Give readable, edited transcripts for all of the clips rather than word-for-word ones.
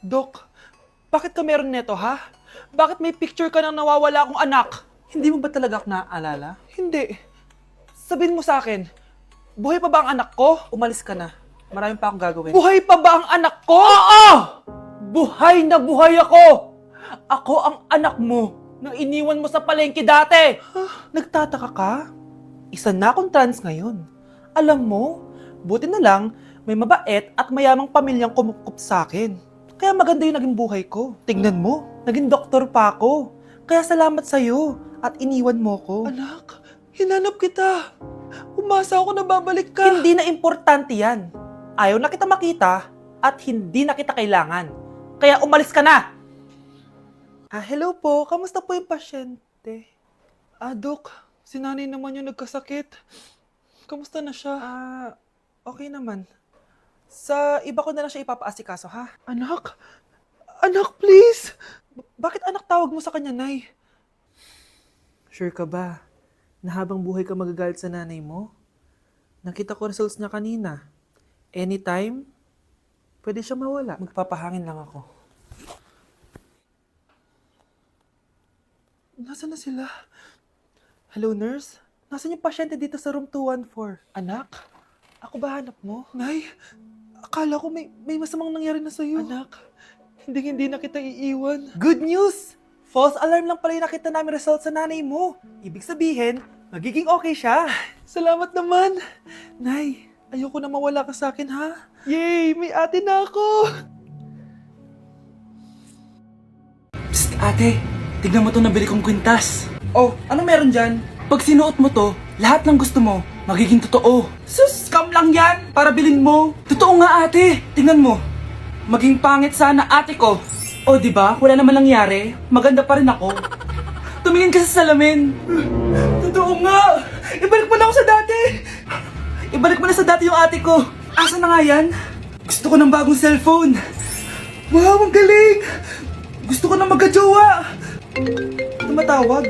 Dok, bakit ka meron neto, ha? Bakit may picture ka ng nawawala akong anak? Hindi mo ba talaga ako naaalala? Hindi. Sabihin mo sa akin, buhay pa ba ang anak ko? Umalis ka na. Marami pa akong gagawin. Buhay pa ba ang anak ko? Oo! Buhay na buhay ako! Ako ang anak mo nang iniwan mo sa palengke dati! Nagtataka ka? Isa na akong trans ngayon. Alam mo, buti na lang, may mabait at mayamang pamilyang kumukup sa akin. Kaya maganda yung naging buhay ko. Tingnan mo, naging doktor pa ako. Kaya salamat sa'yo at iniwan mo ko. Anak, hinanap kita. Umasa ako na babalik ka. Hindi na importante yan. Ayaw na kita makita at hindi na kita kailangan. Kaya umalis ka na! Hello po. Kamusta po yung pasyente? Dok, si nanay naman yung nagkasakit. Kamusta na siya? Okay naman. Sa iba ko na lang siya ipapaasikaso, ha? Anak? Anak, please! Bakit anak tawag mo sa kanya, Nay? Sure ka ba na habang buhay ka magagalit sa nanay mo? Nakita ko results niya kanina. Anytime, pwede siya mawala. Magpapahangin lang ako. Nasaan na sila? Hello, nurse? Nasaan yung pasyente dito sa room 214? Anak? Ako ba hanap mo? Nay, akala ko may masamang nangyari na sa'yo. Anak, hindi na kita iiwan. Good news! False alarm lang pala yung nakita namin result sa nanay mo. Ibig sabihin, magiging okay siya. Salamat naman. Nay, ayoko na mawala ka sa akin, ha? Yay! May ate na ako! Psst, ate. Tignan mo to nabili kong kwintas. Oh, ano meron dyan? Pag sinuot mo to, lahat ng gusto mo, magiging totoo. Sus, scam lang yan! Para bilhin mo. Totoo nga ate. Tingnan mo. Maging pangit sana ate ko. O di ba? Wala naman nangyari. Maganda pa rin ako. Tumingin ka sa salamin. Totoo nga. Ibalik mo na ako sa dati. Ibalik mo na sa dati yung ate ko. Asa na nga yan? Gusto ko ng bagong cellphone. Wow, ang galing. Gusto ko na magka-jowa. Tumatawag.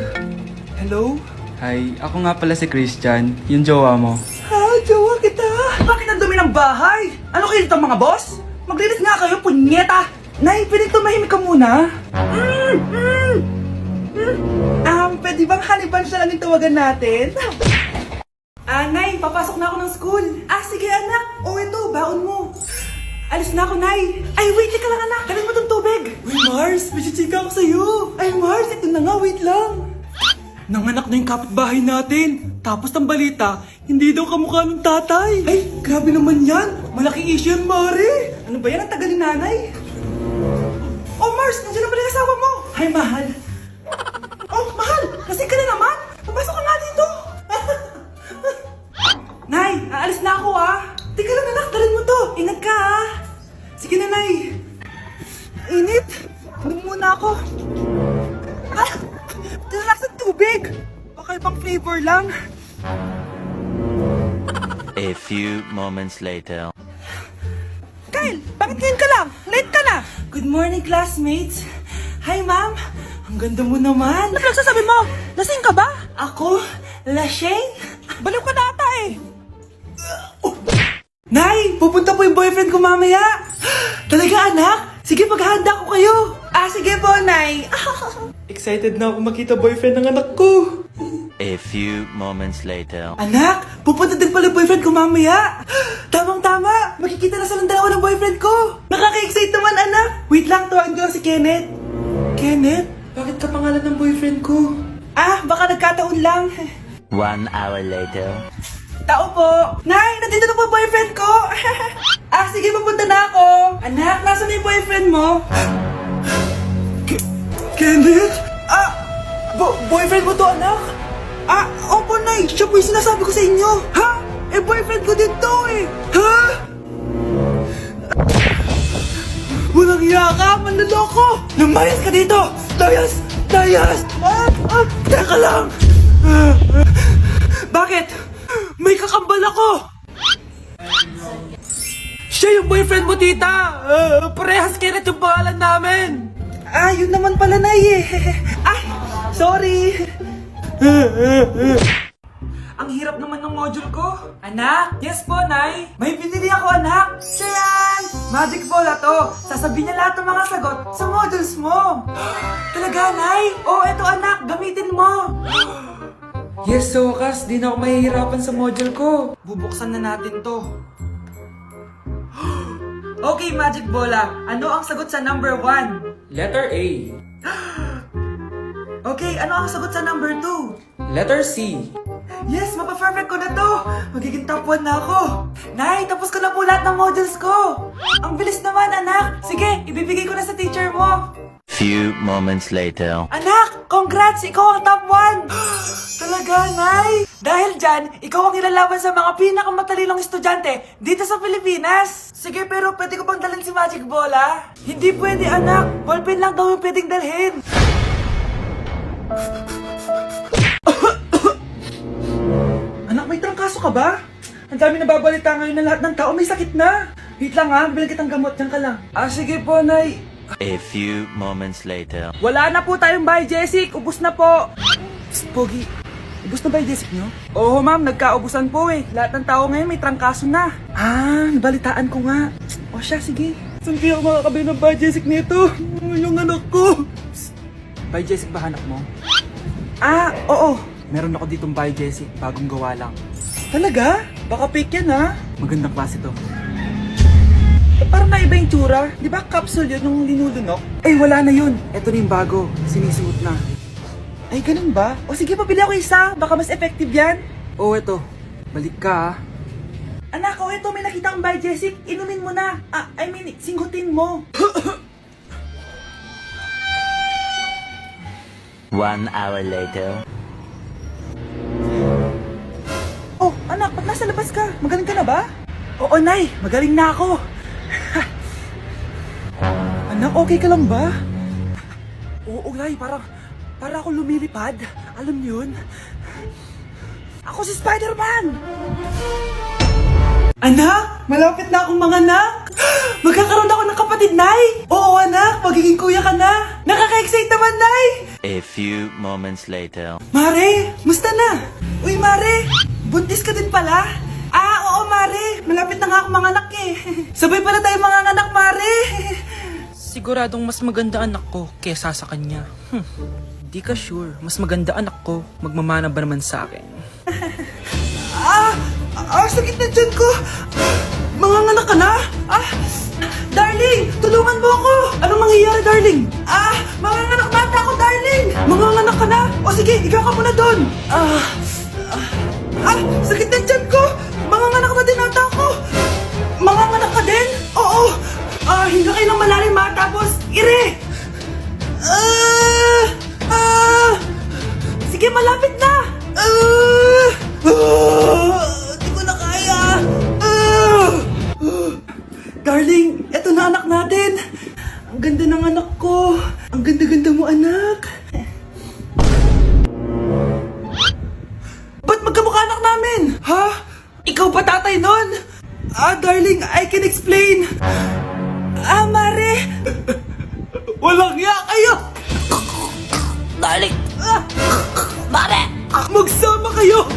Hello? Hi, ako nga pala si Christian, yung jowa mo. Ha? Jowa kita? Bakit ang dumi ng bahay? Ano kayo dito mga boss? Maglinis nga kayo, punyeta! Nay, pwede tumahimik ka muna? Pwede bang honey bunch na lang yung tawagan natin? Nay, papasok na ako ng school. Sige anak. Ito, baon mo. Alis na ako, Nay. Ay, wait ka lang anak. Dalhin mo tong tubig. Uy, Mars, may chichika ako sa'yo. Ay, Mars, ito na nga, wait lang. Nanganak na yung kapitbahay natin. Tapos ang balita, hindi daw kamukha ng tatay. Ay, grabe naman yan. Malaking issue yan, Mari. Ano ba yan? Ang tagal ni nanay. Oh, Mars, nandiyan na pala yung asawa mo. Hi, mahal. Oh, mahal, lasing ka na naman. Papasok ka nga dito. Nay, aalis na ako Teka lang anak, dalhin mo to. Ingat ka Sige na, Nay. Init. Inom muna ako. Tilalak sa tubig. Baka ibang flavor lang. A few moments later. Kyle, bakit ngayon ka lang? Late ka na. Good morning, classmates. Hi, ma'am. Ang ganda mo naman. Ano pinagsasabi mo? Lasing ka ba? Ako? Lasing? Baliw ka na ata Nay, pupunta po yung boyfriend ko mamaya. Talaga, anak? Sige, paghahanda ko kayo. Sige po, Nay. Excited na ako makita boyfriend ng anak ko. A few moments later. Anak, pupunta din pala yung boyfriend ko mamaya. Tamang-tama. Makikita na silang dalawa ng boyfriend ko. Nakaka-excite naman, anak. Wait lang, tawagin ko lang si Kenneth. Kenneth? Bakit ka pangalan ng boyfriend ko? Baka nagkataon lang. 1 hour later. Tao po. Nay, nandito na po boyfriend ko. Sige, papunta na ako. Anak, nasaan na yung boyfriend mo? Kenneth? Boyfriend mo to, anak? Opo, Nay. Siya po yung sinasabi ko sa inyo. Ha? Boyfriend ko din to Ha? Walang iya ka, manloloko! Lumayas ka dito! Layas! Layas! Teka lang! Bakit? May kakambal ako! Siya yung boyfriend mo, tita! Parehas Kenneth yung pangalan namin! Yun naman pala, Nay Sorry! Ang hirap naman ng module ko. Anak? Yes po, Nay. May binili ako, anak. Tiyan! Magic Bola to. Sasabihin niya lahat ng mga sagot sa modules mo. Talaga, Nay? Oo, eto anak. Gamitin mo. Yes, sa wakas, di na ako mahihirapan sa module ko. Bubuksan na natin to. Okay, Magic Bola. Ano ang sagot sa number 1? Letter A. Okay, ano ang sagot sa number 2? Letter C. Yes, mapa-perfect ko na to. Magiging top 1 na ako. Nay, tapos ko na po lahat ng modules ko. Ang bilis naman, anak. Sige, ibibigay ko na sa teacher mo. Few moments later. Anak, congrats! Ikaw ang top 1! Talaga, Nay? Dahil dyan, ikaw ang ilalaban sa mga pinakamatalinong estudyante dito sa Pilipinas. Sige, pero pwede ko bang dalhin si Magic Bola? Hindi pwede, anak. Ballpen lang daw yung pwedeng dalhin. Anak, may trangkaso ka ba? Ang dami nababalita ngayon na lahat ng tao may sakit na. Wait lang ha, bilang kitang gamot, dyan ka lang. Sige po, Nay. A few moments later. Wala na po tayong Biojesic, ubus na po. Psst, Pogi, ubus na Biojesic nyo? Oo ma'am, nagkaubusan po eh. Lahat ng tao ngayon may trangkaso na. Nabalitaan ko nga. O siya, sige. Saan kaya ako makakabili ng Biojesic nito? Yung anak ko. Psst, Biojesic ba hanap mo? Oo. Meron ako ditong Biojesic, bagong gawa lang. Talaga? Baka fake yan ha? Magandang klase to. Parang naiba yung tsura. Di ba capsule yun nung linulunok? Ay, wala na yun. Ito na yung bago. Sinisuot na. Ay, ganun ba? O sige, pabili ako isa. Baka mas effective yan. Eto. Balik ka, Anak, ito may nakita kang Biojesic. Inumin mo na. Singhutin mo. 1 hour later. Oh, anak, ba't nasa labas ka? Magaling ka na ba? Oo, Nay. Magaling na ako. Anak, okay ka lang ba? Oo, Nay. Para ako lumilipad. Alam niyo yun? Ako si Spider-Man! Anak, malapit na akong manganak. Magkakaroon ako ng kapatid, Nay. Oo, anak. Magiging kuya ka na. Nakaka-excite naman, Nay. A few moments later. Mare, musta na? Uy, Mare, buntis ka din pala? Oo, Mare. Malapit na nga akong manganak eh. Sabay pala tayo manganganak, Mare. Siguradong mas maganda anak ko kesa sa kanya. Di ka sure, mas maganda anak ko, magmamana ba naman sa akin? Sakit na dyan ko. Manganganak ka na? Darling, tulungan mo ako. Anong mangyayari, darling? Manganganak bata ako, darling. Manganganak ka na? O sige, ikaw ka muna doon. Sakit na dyan ko. Manganganak na din ata ako. Manganganak ka din? Oo. Hinga kayo ng malalim ha, tapos ire. Sige, malapit na. Di ko na kaya. Darling, eto na anak natin. Ang ganda ng anak ko. Ang ganda-ganda mo, anak. Ba't magkamukha anak namin? Ha? Ikaw ba tatay nun? Darling, I can explain. Mare. Walang iya kayo. Darling! Mare! Magsama kayo.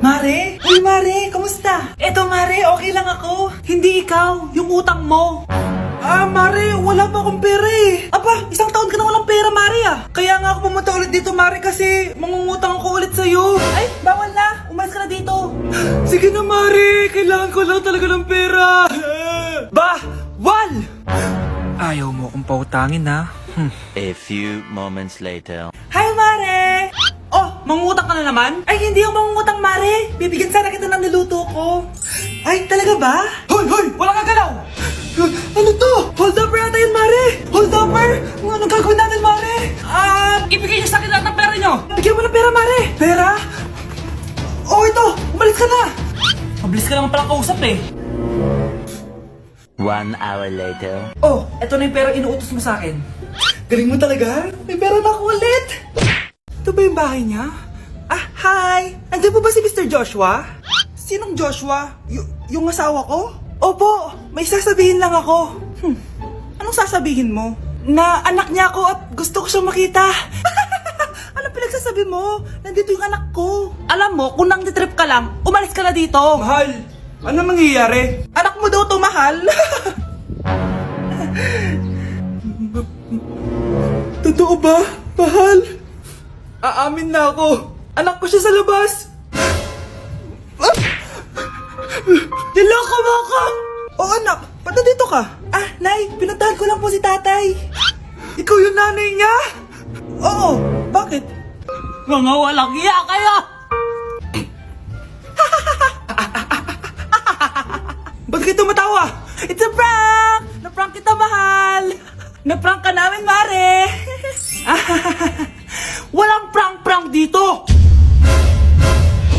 Mare? Uy, Mare, kamusta? Eto, Mare, okay lang ako. Hindi ikaw, yung utang mo. Mare, wala pa akong pera eh. Isang taon ka na walang pera, Mare Kaya nga ako pumunta ulit dito, Mare, kasi mangungutang ako ulit sa'yo. Ay, bawal na. Umalis ka na dito. Sige na, Mare. Kailangan ko lang talaga ng pera. Bawal! Ayaw mo akong pautangin ha? A few moments later. Hi, Mare! Oh, mangungutang ka na naman? Ay, hindi ako mangungutang, Mare. Bibigyan sana kita ng niluto ko. Ay, talaga ba? Hoy! Wala kang galaw! Ano to? Hold up yata yun, Mare! Hold upper? Anong gagawin natin, Mare? Ibigay niyo sa akin lahat ng pera niyo! Bigyan mo ng pera, Mare! Pera? Oh, ito! Umalis ka na! Mabilis ka naman palang kausap eh. 1 hour later. Oh, eto na yung pera inuutos mo sa akin. Galing mo talaga? May pera na ako ulit! Ito ba yung bahay niya? Hi! Andiyan po ba si Mr. Joshua? Sinong Joshua? Yung asawa ko? Opo, may sasabihin lang ako. Anong sasabihin mo? Na anak niya ako at gusto ko siyang makita. Ano pinagsasabi mo? Nandito yung anak ko. Alam mo, kung nang trip ka lang, umalis ka na dito. Mahal, ano mangyayari? Anak mo daw to, mahal. Totoo ba, mahal? Aamin na ako. Anak ko siya sa labas. Niloko mo ako! Oh, anak, ba't nandito ka? Ah, Nay, pinuntahan ko lang po si tatay. Ikaw yung nanay niya? Oo, bakit? Mga walang iya kayo! Ba't kayo tumatawa? It's a prank! Na-prank kita, mahal! Na-prank ka namin, Mare! Walang prank-prank dito!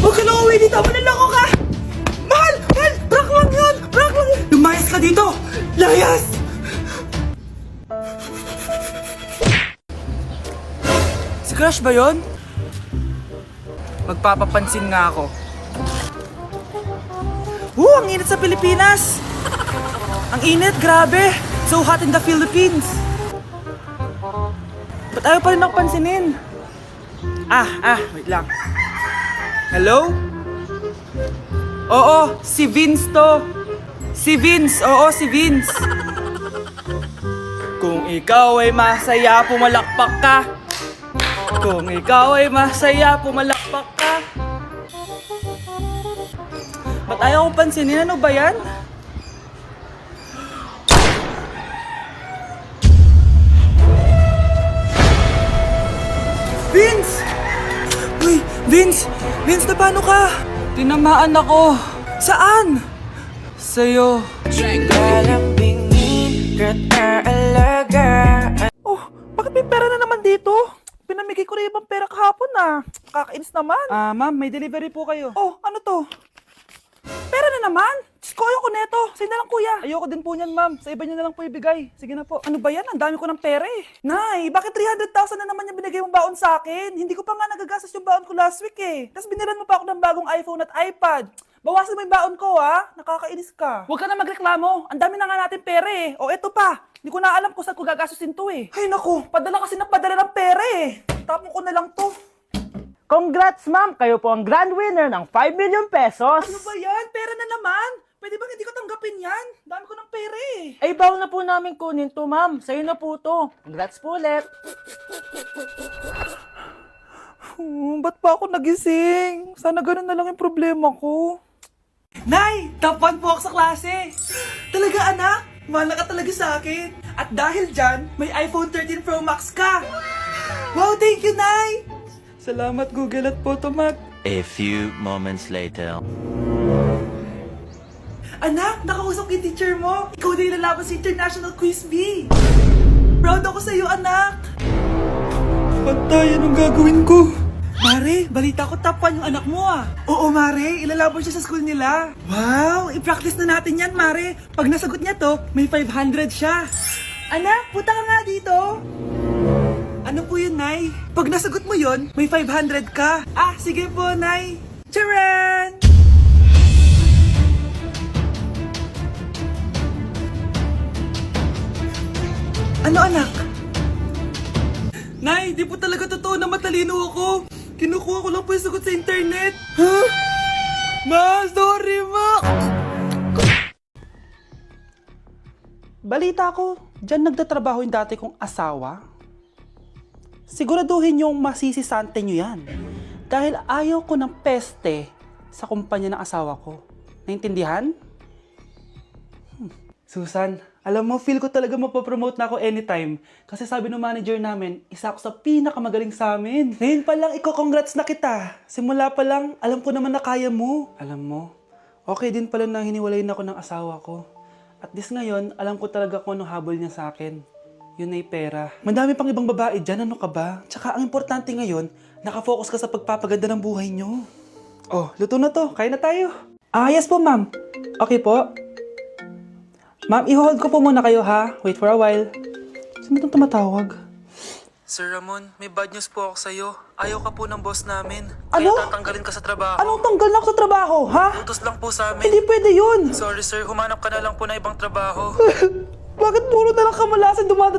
Huwag ka na uwi dito! Manaloko ka! Mahal! Mahal! Prank lang yun! Prank lang yun! Lumayas ka dito! Layas! Si Crush ba yun? Magpapapansin nga ako. Ang init sa Pilipinas! Ang init, grabe! So hot in the Philippines! Ba't ayaw pa rin ako pansinin? Wait lang. Hello? Oo, si Vince to. Si Vince, oo, si Vince. Kung ikaw ay masaya, pumalakpak ka. Kung ikaw ay masaya, pumalakpak ka. Ba't ayaw ko pansinin? Ano ba yan? Vince! Uy, Vince! Vince, na paano ka? Tinamaan ako. Saan? Sa'yo. Oh, bakit may pera na naman dito? Pinamigay ko rin ibang pera kahapon Kakainis naman. Ma'am, may delivery po kayo. Oh, ano to? Pera na naman? Diyos ko, ayoko neto. Sa'yo na lang, kuya. Ayoko din po niyan, ma'am. Sa iba niyo na lang po ibigay. Sige na po. Ano ba yan? Ang dami ko ng pera eh. Nay, bakit 300,000 na naman yung binigay mong baon sa akin? Hindi ko pa nga nagagastos yung baon ko last week eh. Tapos biniran mo pa ako ng bagong iPhone at iPad. Bawasan mo yung baon ko, ha? Nakakainis ka. Huwag ka na magreklamo. Ang dami na nga natin pera eh. O eto pa. Hindi ko na alam kung saan ko gagastusin to eh. Ay naku, padala kasi ng padala ng pera eh. Tapon ko na lang to. Congrats, ma'am! Kayo po ang grand winner ng 5 million pesos! Ano ba yan? Pera na naman. Pwede ba hindi ko tanggapin yan? Dami ko ng pera eh. Ay, bawal na po namin kunin to, ma'am. Sa'yo na po to. Congrats po ulit! Ba't pa ako nagising? Sana ganun na lang yung problema ko. Nay! Top 1 po ako sa klase! Talaga, anak? Mahal ka talaga sa akin. At dahil dyan, may iPhone 13 Pro Max ka! Wow, thank you, Nay! Salamat, Google at Photomac. A few moments later. Anak, nakausap ko yung teacher mo. Ikaw na yung lalaban sa International Quiz Bee. Proud ako sa'yo, anak. Patay, anong gagawin ko? Mare, balita ko top 1 yung anak mo Oo, Mare, ilalaban siya sa school nila. Wow, i-practice na natin yan, Mare. Pag nasagot niya to, may 500 siya. Anak, punta ka nga dito. Ano po yun, Nay? Pag nasagot mo yun, may 500 ka. Sige po, Nay. Charan! Ano, anak? Nay, di po talaga totoo na matalino ako. Kinukuha ko lang po yung sagot sa internet. Ma, sorry, ma! Balita ko, dyan nagtatrabaho yung dati kong asawa. Siguraduhin yung masisisante nyo yan. Dahil ayaw ko ng peste sa kumpanya ng asawa ko. Naintindihan? Susan, alam mo, feel ko talaga mapapromote na ako anytime. Kasi sabi ng manager namin, isa ako sa pinakamagaling sa amin. Ngayon pa lang, congrats na kita. Simula pa lang, alam ko naman na kaya mo. Alam mo, okay din pala na hiniwalayin ako ng asawa ko. At this ngayon, alam ko talaga kung anong habol niya sa akin. Yun ay pera. Madami pang ibang babae dyan, ano ka ba? Tsaka ang importante ngayon, nakafocus ka sa pagpapaganda ng buhay nyo. Oh, luto na to. Kain na tayo. Yes po, ma'am. Okay po. Ma'am, i-hold ko po muna kayo, ha? Wait for a while. Sino itong tumatawag? Sir Ramon, may bad news po ako sa'yo. Ayaw ka po ng boss namin. Ano? Kaya tatanggalin ka sa trabaho. Anong tanggal na ako sa trabaho, ha? Utos lang po sa amin. Hindi pwede yun. Sorry sir, humanap ka na lang po na ibang trabaho. Bakit puro na lang kamalasan dumadating